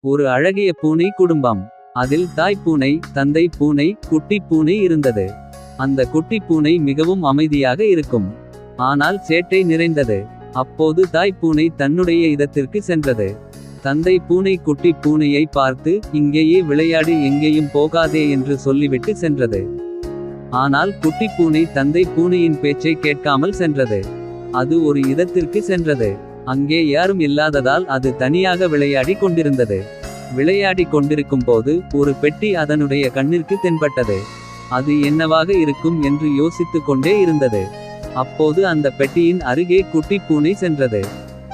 ஒரு அழகிய பூனை குடும்பம். அதில் தாய் பூனை, தந்தை பூனை, குட்டி பூனை இருந்தது. அந்த குட்டி பூனை மிகவும் அமைதியாக இருக்கும். ஆனால் சேட்டை நிறைந்தது. அப்போது தாய் பூனை தன்னுடைய இடத்திற்கு சென்றது. தந்தை பூனை குட்டி பூனையை பார்த்து, இங்கேயே விளையாடு, எங்கேயும் போகாதே என்று சொல்லிவிட்டு சென்றது. ஆனால் குட்டி பூனை தந்தை பூனையின் பேச்சை கேட்காமல் சென்றது. அது ஒரு இடத்திற்கு சென்றது. அங்கே யாரும் இல்லாததால் அது தனியாக விளையாடி கொண்டிருந்தது. விளையாடி கொண்டிருக்கும் போது ஒரு பெட்டி அதனுடைய கண்ணிற்கு தென்பட்டது. அது என்னவாக இருக்கும் என்று யோசித்து கொண்டே இருந்தது. அப்போது அந்த பெட்டியின் அருகே குட்டி பூனை சென்றது.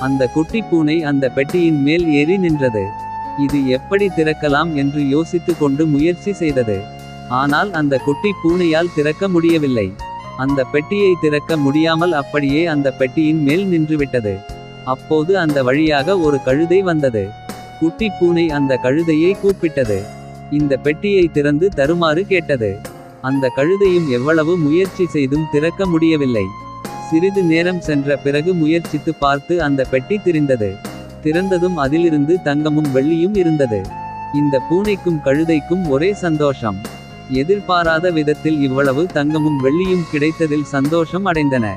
அந்த குட்டி பூனை அந்த பெட்டியின் மேல் ஏறி நின்றது. இது எப்படி திறக்கலாம் என்று யோசித்து கொண்டு முயற்சி செய்தது. ஆனால் அந்த குட்டி பூனையால் திறக்க முடியவில்லை. அந்த பெட்டியை திறக்க முடியாமல் அப்படியே அந்த பெட்டியின் மேல் நின்றுவிட்டது. அப்போது அந்த வழியாக ஒரு கழுதை வந்தது. குட்டி பூனை அந்த கழுதையை கூப்பிட்டது. இந்த பெட்டியை திறந்து தருமாறு கேட்டது. அந்த கழுதையும் எவ்வளவு முயற்சி செய்தும் திறக்க முடியவில்லை. சிறிது நேரம் சென்ற பிறகு முயற்சித்து பார்த்து அந்த பெட்டி திறந்தது. திறந்ததும் அதிலிருந்து தங்கமும் வெள்ளியும் இருந்தது. இந்த பூனைக்கும் கழுதைக்கும் ஒரே சந்தோஷம். எதிர்பாராத விதத்தில் இவ்வளவு தங்கமும் வெள்ளியும் கிடைத்ததில் சந்தோஷம் அடைந்தன.